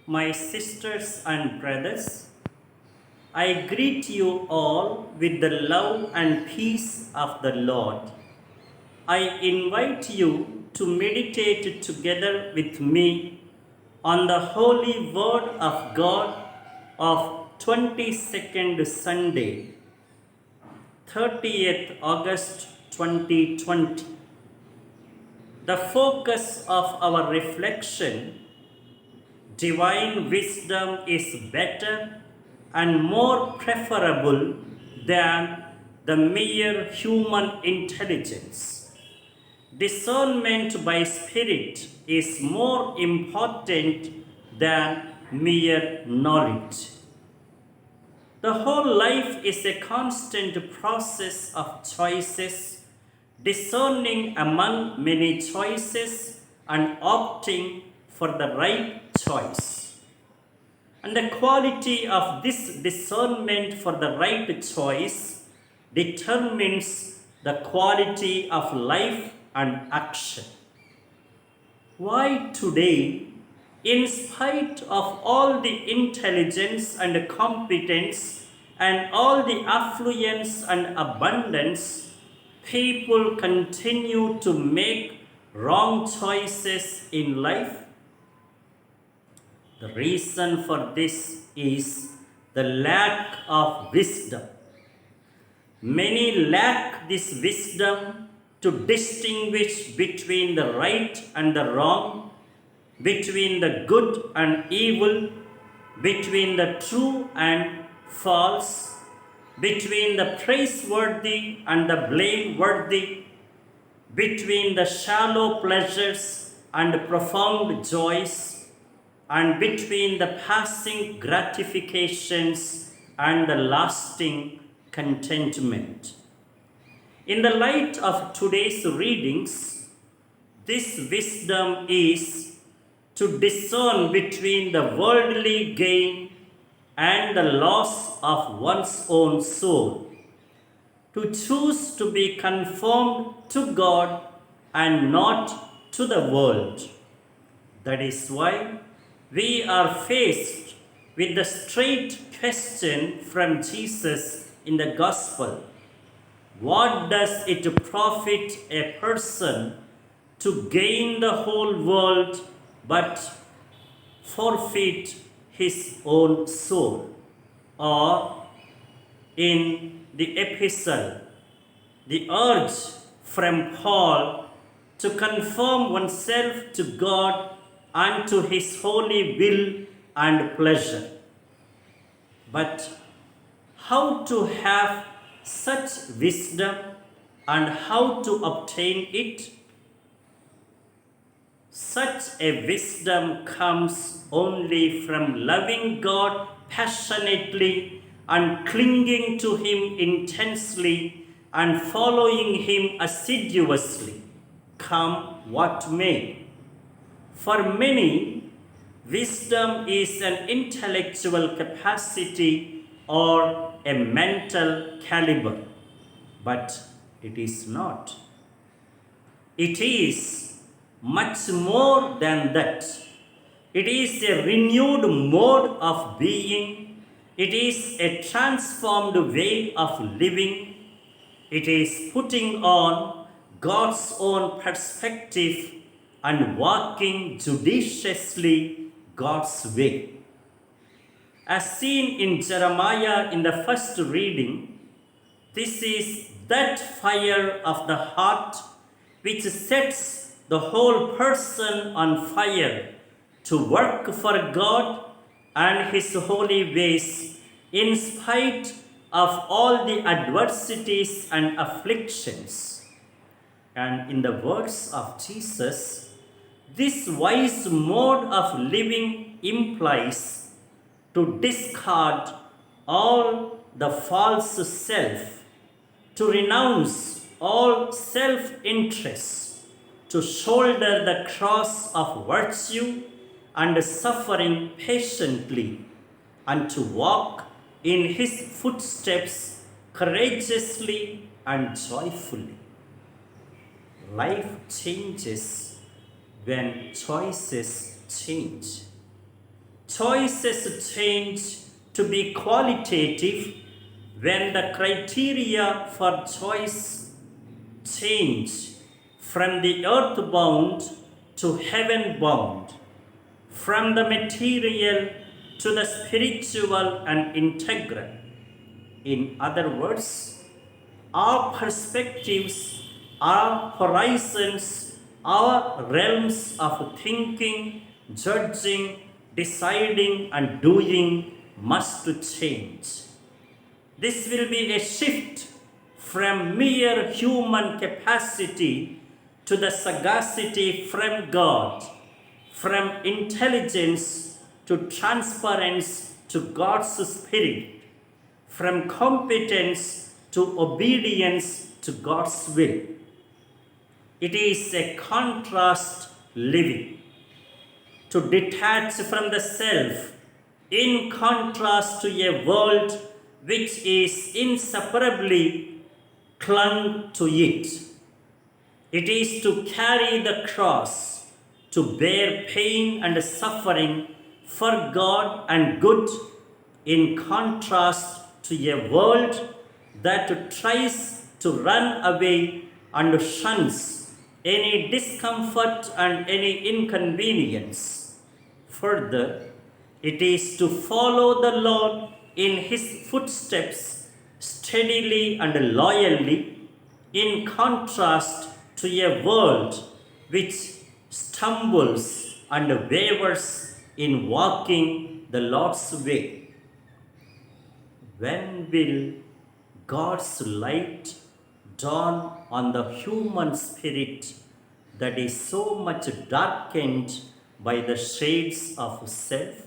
My sisters and brothers, I greet you all with the love and peace of the Lord. I invite you to meditate together with me on the holy word of God of 22nd Sunday, 30th August 2020. The focus of our reflection: divine wisdom is better and more preferable than the mere human intelligence. Discernment by spirit is more important than mere knowledge. The whole life is a constant process of choices, discerning among many choices and opting for the right choice. And the quality of this discernment for the right choice determines the quality of life and action. Why today, in spite of all the intelligence and competence and all the affluence and abundance, people continue to make wrong choices in life? The reason for this is the lack of wisdom. Many lack this wisdom to distinguish between the right and the wrong, between the good and evil, between the true and false, between the praiseworthy and the blameworthy, between the shallow pleasures and profound joys, and between the passing gratifications and the lasting contentment. In the light of today's readings, this wisdom is to discern between the worldly gain and the loss of one's own soul, to choose to be conformed to God and not to the world. That is why we are faced with the straight question from Jesus in the Gospel: what does it profit a person to gain the whole world but forfeit his own soul? Or in the epistle, the urge from Paul to conform oneself to God and to his holy will and pleasure. But how to have such wisdom and how to obtain it? Such a wisdom comes only from loving God passionately and clinging to Him intensely and following Him assiduously, come what may. For many, wisdom is an intellectual capacity or a mental caliber, but it is not. It is much more than that. It is a renewed mode of being. It is a transformed way of living. It is putting on God's own perspective and walking judiciously God's way. As seen in Jeremiah in the first reading, this is that fire of the heart which sets the whole person on fire to work for God and His holy ways in spite of all the adversities and afflictions. And in the words of Jesus, this wise mode of living implies to discard all the false self, to renounce all self-interest, to shoulder the cross of virtue and suffering patiently, and to walk in His footsteps courageously and joyfully. Life changes when choices change. Choices change to be qualitative when the criteria for choice change from the earthbound to heaven-bound, from the material to the spiritual and integral. In other words, our perspectives, our horizons, our realms of thinking, judging, deciding, and doing must change. This will be a shift from mere human capacity to the sagacity from God, from intelligence to transference to God's Spirit, from competence to obedience to God's will. It is a contrast living. To detach from the self in contrast to a world which is inseparably clung to it. It is to carry the cross, to bear pain and suffering for God and good, in contrast to a world that tries to run away and shuns any discomfort and any inconvenience. Further, it is to follow the Lord in His footsteps steadily and loyally, in contrast to a world which stumbles and wavers in walking the Lord's way. When will God's light dawn on the human spirit that is so much darkened by the shades of self?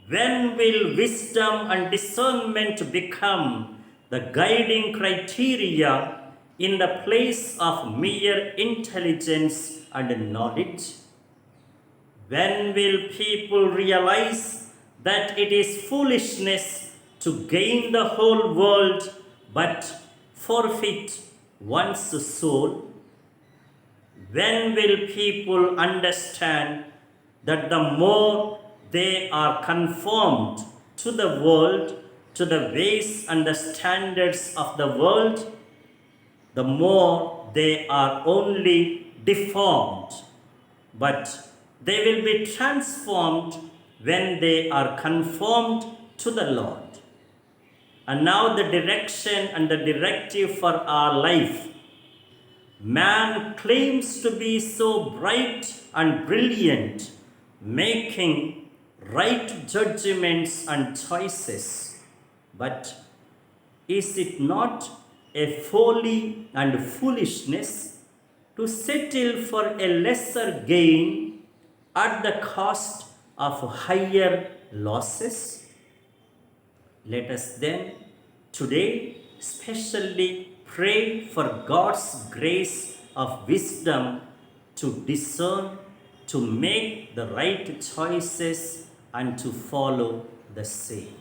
When will wisdom and discernment become the guiding criteria in the place of mere intelligence and knowledge? When will people realize that it is foolishness to gain the whole world but forfeit one's soul? When will people understand that the more they are conformed to the world, to the ways and the standards of the world, the more they are only deformed, but they will be transformed when they are conformed to the Lord. And now the direction and the directive for our life. Man claims to be so bright and brilliant, making right judgments and choices. But is it not a folly and foolishness to settle for a lesser gain at the cost of higher losses? Let us then today specially pray for God's grace of wisdom to discern, to make the right choices, and to follow the same.